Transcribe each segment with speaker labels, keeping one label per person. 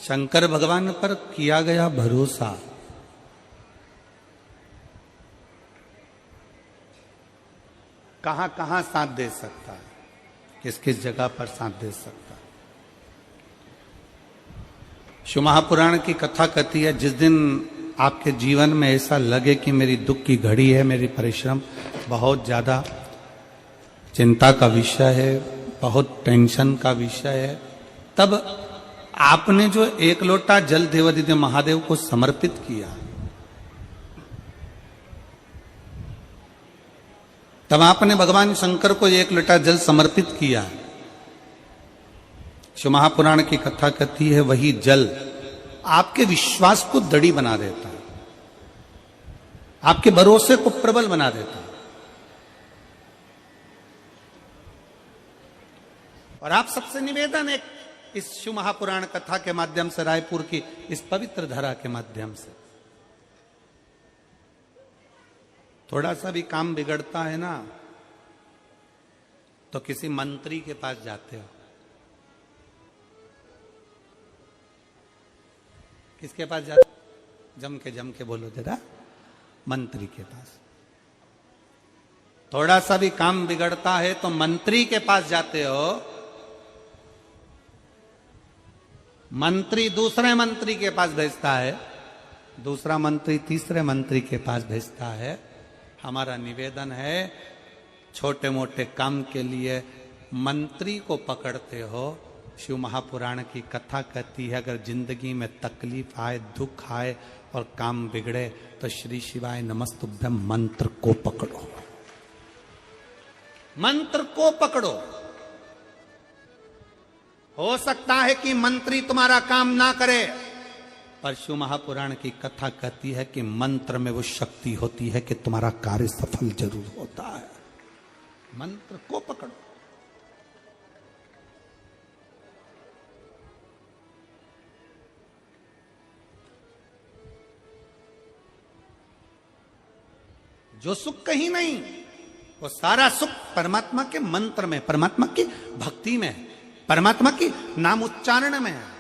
Speaker 1: शंकर भगवान पर किया गया भरोसा कहां कहां साथ दे सकता है, किस किस जगह पर साथ दे सकता है। शिव महापुराण की कथा कहती है, जिस दिन आपके जीवन में ऐसा लगे कि मेरी दुख की घड़ी है, मेरी परिश्रम बहुत ज्यादा चिंता का विषय है, बहुत टेंशन का विषय है, तब आपने जो एक लोटा जल देवादिदेव महादेव को समर्पित किया, तब आपने भगवान शंकर को एक लोटा जल समर्पित किया। शिव महापुराण की कथा कहती है, वही जल आपके विश्वास को दृढ़ बना देता है, आपके भरोसे को प्रबल बना देता है। और आप सबसे निवेदन है, इस शिव महापुराण कथा के माध्यम से, रायपुर की इस पवित्र धरा के माध्यम से, थोड़ा सा भी काम बिगड़ता है ना, तो किसी मंत्री के पास जाते हो। किसके पास जाते? जम के बोलो जरा, मंत्री के पास। थोड़ा सा भी काम बिगड़ता है तो मंत्री के पास जाते हो। मंत्री दूसरे मंत्री के पास भेजता है, दूसरा मंत्री तीसरे मंत्री के पास भेजता है। हमारा निवेदन है, छोटे मोटे काम के लिए मंत्री को पकड़ते हो। शिव महापुराण की कथा कहती है, अगर जिंदगी में तकलीफ आए, दुख आए और काम बिगड़े, तो श्री शिवाय नमस्तुभ्यम मंत्र को पकड़ो, मंत्र को पकड़ो। हो सकता है कि मंत्री तुम्हारा काम ना करे, पर शिव महापुराण की कथा कहती है कि मंत्र में वो शक्ति होती है कि तुम्हारा कार्य सफल जरूर होता है। मंत्र को पकड़ो। जो सुख कहीं नहीं, वो सारा सुख परमात्मा के मंत्र में, परमात्मा की भक्ति में, परमात्मा की नाम उच्चारण में है।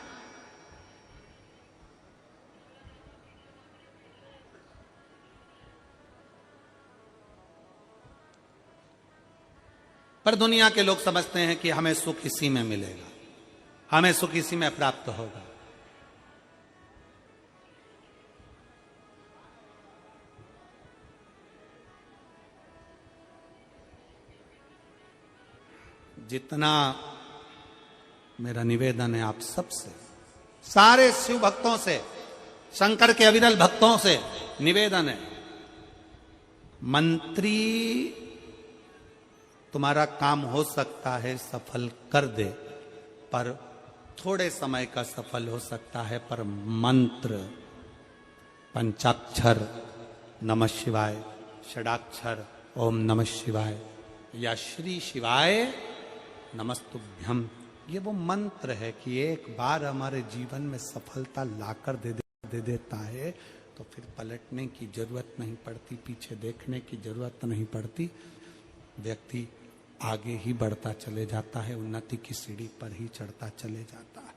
Speaker 1: पर दुनिया के लोग समझते हैं कि हमें सुख इसी में मिलेगा, हमें सुख इसी में प्राप्त होगा। जितना मेरा निवेदन है आप सबसे, सारे शिव भक्तों से, शंकर के अविरल भक्तों से निवेदन है, मंत्री तुम्हारा काम हो सकता है सफल कर दे, पर थोड़े समय का सफल हो सकता है, पर मंत्र पंचाक्षर नमः शिवाय, षडाक्षर ओम नमः शिवाय या श्री शिवाय नमस्तुभ्यम, ये वो मंत्र है कि एक बार हमारे जीवन में सफलता लाकर दे देता है, तो फिर पलटने की जरूरत नहीं पड़ती, पीछे देखने की जरूरत नहीं पड़ती। व्यक्ति आगे ही बढ़ता चले जाता है, उन्नति की सीढ़ी पर ही चढ़ता चले जाता है।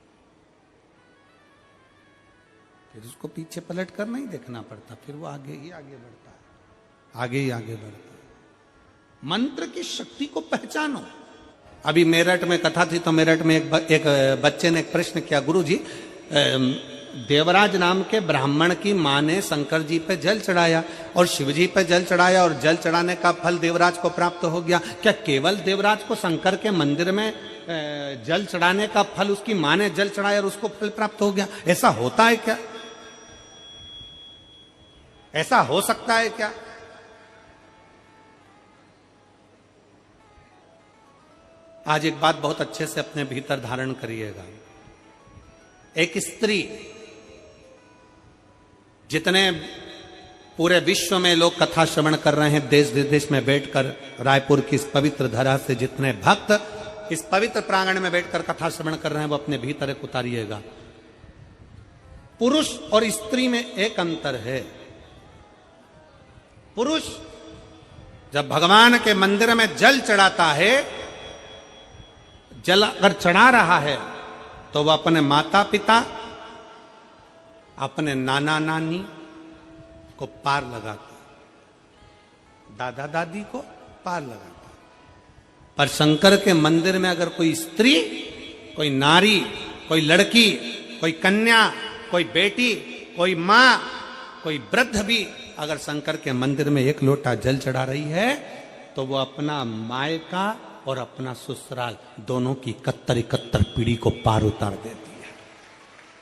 Speaker 1: फिर उसको पीछे पलट कर नहीं देखना पड़ता, फिर वो आगे ही आगे बढ़ता है, आगे ही आगे बढ़ता है। मंत्र की शक्ति को पहचानो। अभी मेरठ में कथा थी, तो मेरठ में एक बच्चे ने एक प्रश्न किया, गुरुजी, देवराज नाम के ब्राह्मण की मां ने शंकर जी पे जल चढ़ाया और शिव जी पे जल चढ़ाया और जल चढ़ाने का फल देवराज को प्राप्त हो गया, क्या केवल देवराज को शंकर के मंदिर में जल चढ़ाने का फल उसकी मां ने जल चढ़ाया और उसको फल प्राप्त हो गया? ऐसा होता है क्या? ऐसा हो सकता है क्या? आज एक बात बहुत अच्छे से अपने भीतर धारण करिएगा। एक स्त्री, जितने पूरे विश्व में लोग कथा श्रवण कर रहे हैं, देश विदेश में बैठकर, रायपुर की इस पवित्र धरा से जितने भक्त इस पवित्र प्रांगण में बैठकर कथा श्रवण कर रहे हैं, वो अपने भीतर एक उतारिएगा। पुरुष और स्त्री में एक अंतर है। पुरुष जब भगवान के मंदिर में जल चढ़ाता है, जल अगर चढ़ा रहा है, तो वह अपने माता पिता अपने नाना नानी को पार लगाता, दादा दादी को पार लगाता। पर शंकर के मंदिर में अगर कोई स्त्री, कोई नारी, कोई लड़की, कोई कन्या, कोई बेटी, कोई मां, कोई वृद्ध भी अगर शंकर के मंदिर में एक लोटा जल चढ़ा रही है तो वो अपना मायका और अपना ससुराल दोनों की 71 पीढ़ी को पार उतार देती है।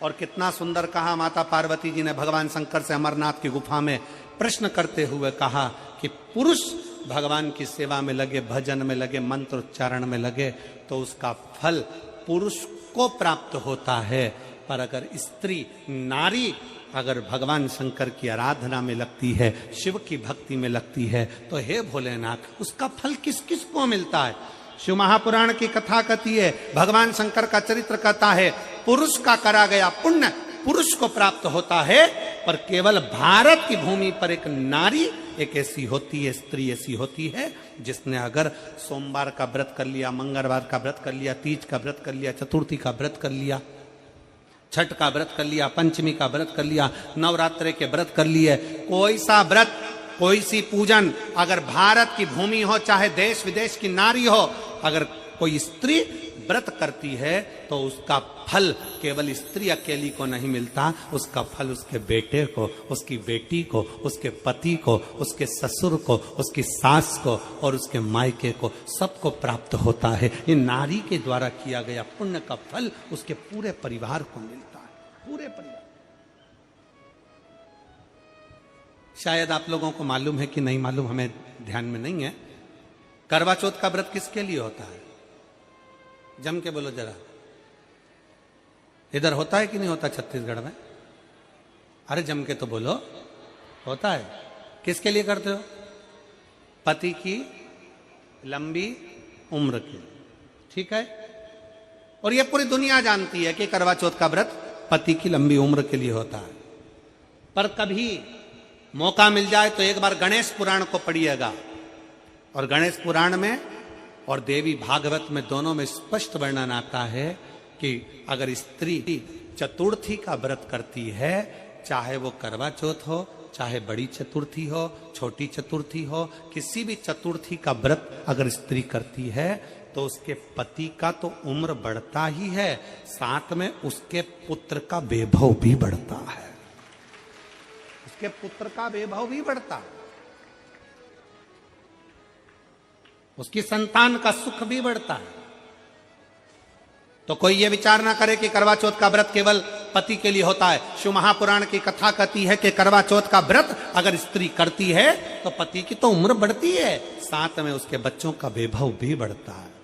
Speaker 1: और कितना सुंदर कहा माता पार्वती जी ने भगवान शंकर से अमरनाथ की गुफा में प्रश्न करते हुए कहा कि पुरुष भगवान की सेवा में लगे, भजन में लगे, मंत्र उच्चारण में लगे तो उसका फल पुरुष को प्राप्त होता है, पर अगर स्त्री, नारी अगर भगवान शंकर की आराधना में लगती है, शिव की भक्ति में लगती है, तो हे भोलेनाथ उसका फल किस किस को मिलता है। शिव महापुराण की कथा कहती है, भगवान शंकर का चरित्र कहता है, पुरुष का करा गया पुण्य पुरुष को प्राप्त होता है, पर केवल भारत की भूमि पर एक नारी, एक ऐसी होती है, स्त्री ऐसी होती है जिसने अगर सोमवार का व्रत कर लिया, मंगलवार का व्रत कर लिया, तीज का व्रत कर लिया, चतुर्थी का व्रत कर लिया, छठ का व्रत कर लिया, पंचमी का व्रत कर लिया, नवरात्रे के व्रत कर लिए, कोई सा व्रत, कोई सी पूजन अगर भारत की भूमि हो, चाहे देश विदेश की नारी हो, अगर कोई स्त्री व्रत करती है तो उसका फल केवल स्त्री अकेली को नहीं मिलता, उसका फल उसके बेटे को, उसकी बेटी को, उसके पति को, उसके ससुर को, उसकी सास को और उसके मायके को, सबको प्राप्त होता है। ये नारी के द्वारा किया गया पुण्य का फल उसके पूरे परिवार को मिलता है, पूरे परिवार। शायद आप लोगों को मालूम है कि नहीं मालूम, हमें ध्यान में नहीं है, करवा चौथ का व्रत किसके लिए होता है? जम के बोलो जरा, इधर होता है कि नहीं होता छत्तीसगढ़ में? अरे जम के तो बोलो, होता है। किसके लिए करते हो? पति की लंबी उम्र के लिए, ठीक है। और ये पूरी दुनिया जानती है कि करवा चौथ का व्रत पति की लंबी उम्र के लिए होता है। पर कभी मौका मिल जाए तो एक बार गणेश पुराण को पढ़िएगा, और गणेश पुराण में और देवी भागवत में दोनों में स्पष्ट वर्णन आता है कि अगर स्त्री चतुर्थी का व्रत करती है, चाहे वो करवा चौथ हो, चाहे बड़ी चतुर्थी हो, छोटी चतुर्थी हो, किसी भी चतुर्थी का व्रत अगर स्त्री करती है तो उसके पति का तो उम्र बढ़ता ही है, साथ में उसके पुत्र का वैभव भी बढ़ता है, उसके पुत्र का वैभव भी बढ़ता है, उसकी संतान का सुख भी बढ़ता है। तो कोई ये विचार ना करे कि करवा चौथ का व्रत केवल पति के लिए होता है। शिव महापुराण की कथा कहती है कि करवा चौथ का व्रत अगर स्त्री करती है तो पति की तो उम्र बढ़ती है, साथ में उसके बच्चों का वैभव भी बढ़ता है।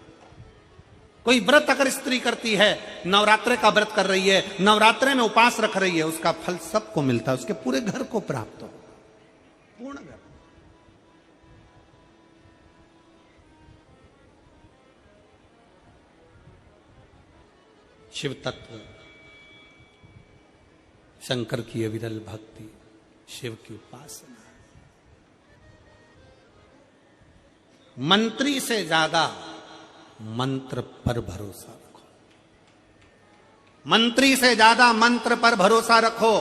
Speaker 1: कोई व्रत अगर स्त्री करती है, नवरात्रे का व्रत कर रही है, नवरात्रे में उपास रख रही है, उसका फल सबको मिलता है, उसके पूरे घर को प्राप्त हो, पूर्ण घर। शिव तत्व, शंकर की अविरल भक्ति, शिव की उपासना। मंत्री से ज्यादा मंत्र पर भरोसा रखो, मंत्री से ज्यादा मंत्र पर भरोसा रखो,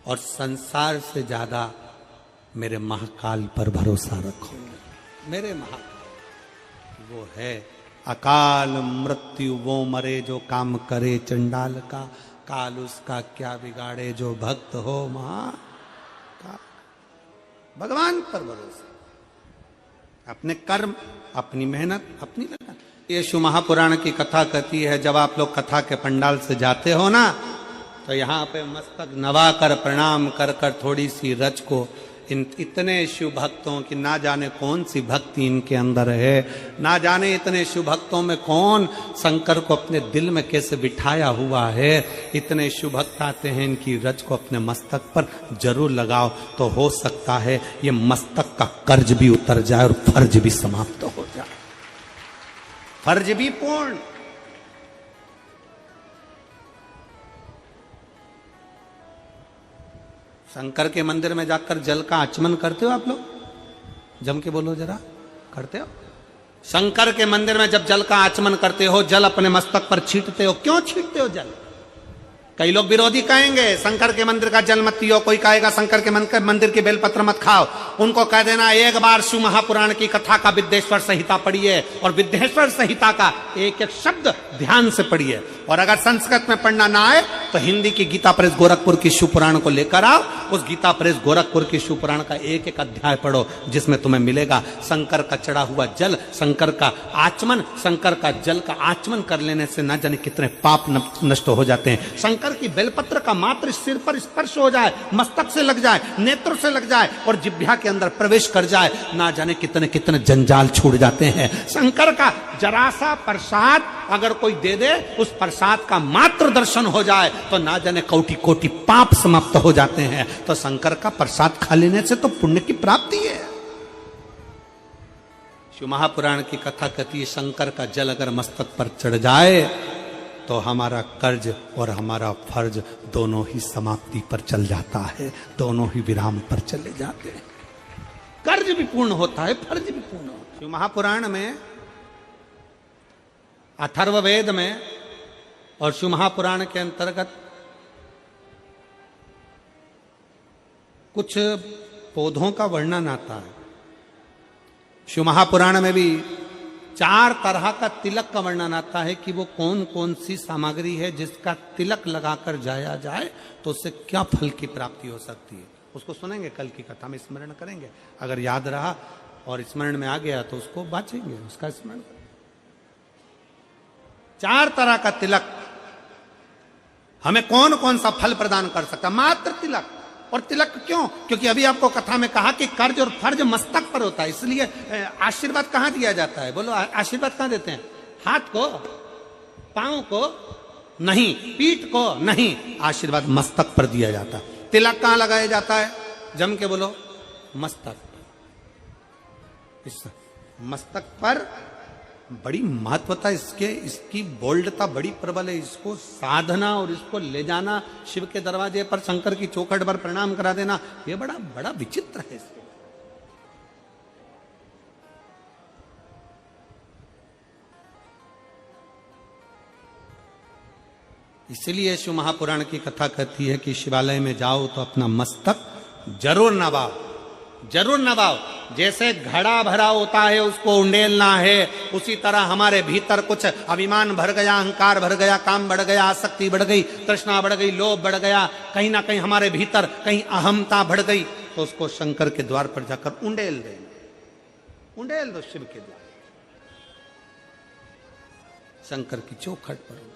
Speaker 1: और संसार से ज्यादा मेरे महाकाल पर भरोसा रखो। मेरे महाकाल वो है अकाल मृत्यु, वो मरे जो काम करे चंडाल का, काल उसका क्या बिगाड़े जो भक्त हो महाकाल। भगवान पर भरोसा, अपने कर्म, अपनी मेहनत, अपनी लगन। ये शिव महापुराण की कथा कहती है, जब आप लोग कथा के पंडाल से जाते हो ना, तो यहाँ पे मस्तक नवा कर प्रणाम कर कर थोड़ी सी रज को इतने शिव भक्तों की ना जाने कौन सी भक्ति इनके अंदर है, ना जाने इतने शिव भक्तों में कौन शंकर को अपने दिल में कैसे बिठाया हुआ है। इतने शिव भक्त आते हैं, इनकी रज को अपने मस्तक पर जरूर लगाओ, तो हो सकता है ये मस्तक का कर्ज भी उतर जाए और फर्ज भी समाप्त हो जाए, फर्ज भी पूर्ण। शंकर के मंदिर में जाकर जल का आचमन करते हो आप लोग? जम के बोलो जरा, करते हो? शंकर के मंदिर में जब जल का आचमन करते हो, जल अपने मस्तक पर छींटते हो, क्यों छींटते हो जल? कई लोग विरोधी कहेंगे शंकर के मंदिर का जल मत पियो, कोई कहेगा शंकर के मंदिर की बेलपत्र मत खाओ। उनको कह देना एक बार शिव महापुराण की कथा का विद्येश्वर संहिता पढ़िए और विद्येश्वर संहिता का एक एक शब्द ध्यान से पढ़िए। और अगर संस्कृत में पढ़ना ना आए तो हिंदी की गीता प्रेस गोरखपुर की शिव पुराण को लेकर आओ, उस गीता प्रेस गोरखपुर की शिव पुराण का एक एक अध्याय पढ़ो, जिसमें तुम्हें मिलेगा शंकर का चढ़ा हुआ जल, शंकर का आचमन, शंकर का जल का आचमन कर लेने से न जाने कितने पाप नष्ट हो जाते हैं। शंकर की बेलपत्र का मात्र सिर पर स्पर्श हो जाए, मस्तक से लग जाए, नेत्र से लग जाए और जिह्वा के अंदर प्रवेश कर जाए, ना जाने कितने कितने जंजाल छूट जाते हैं। शंकर का जरा सा प्रसाद अगर कोई दे दे, उस प्रसाद का मात्र दर्शन हो जाए तो ना जाने कोटि कोटि पाप समाप्त हो जाते हैं। तो शंकर का प्रसाद खा लेने से तो पुण्य की प्राप्ति है। शिव महापुराण की कथा कहती है शंकर का जल अगर मस्तक पर चढ़ जाए तो हमारा कर्ज और हमारा फर्ज दोनों ही समाप्ति पर चल जाता है, दोनों ही विराम पर चले जाते हैं। कर्ज भी पूर्ण होता है, फर्ज भी पूर्ण होता है। शिव महापुराण में, अथर्ववेद में और शिव महापुराण के अंतर्गत कुछ पौधों का वर्णन आता है। शिव महापुराण में भी 4 तरह का तिलक का वर्णन आता है कि वो कौन कौन सी सामग्री है जिसका तिलक लगाकर जाया जाए तो उससे क्या फल की प्राप्ति हो सकती है। उसको सुनेंगे, कल की कथा में स्मरण करेंगे। अगर याद रहा और स्मरण में आ गया तो उसको बांचेंगे, उसका स्मरण करेंगे। 4 तरह का तिलक हमें कौन कौन सा फल प्रदान कर सकता, मात्र तिलक। और तिलक क्यों? क्योंकि अभी आपको कथा में कहा कि कर्ज और फर्ज मस्तक पर होता है, इसलिए आशीर्वाद कहां दिया जाता है? बोलो, आशीर्वाद कहां देते हैं? हाथ को, पांव को नहीं, पीठ को नहीं, आशीर्वाद मस्तक पर दिया जाता है। तिलक कहां लगाया जाता है? जम के बोलो, मस्तक। इस मस्तक पर बड़ी महत्वता इसके, इसकी बोल्डता बड़ी प्रबल है। इसको साधना और इसको ले जाना शिव के दरवाजे पर, शंकर की चौखट पर प्रणाम करा देना, ये बड़ा बड़ा विचित्र है। इसलिए शिव महापुराण की कथा कहती है कि शिवालय में जाओ तो अपना मस्तक जरूर नवाओ, जरूर नवाओ। जैसे घड़ा भरा होता है उसको उंडेलना है, उसी तरह हमारे भीतर कुछ अभिमान भर गया, अहंकार भर गया, काम बढ़ गया, आसक्ति बढ़ गई, तृष्णा बढ़ गई, लोभ बढ़ गया, कहीं ना कहीं हमारे भीतर कहीं अहमता बढ़ गई, तो उसको शंकर के द्वार पर जाकर उंडेल देना, उंडेल दो शिव के द्वार, शंकर की चौखट पर उंडेल।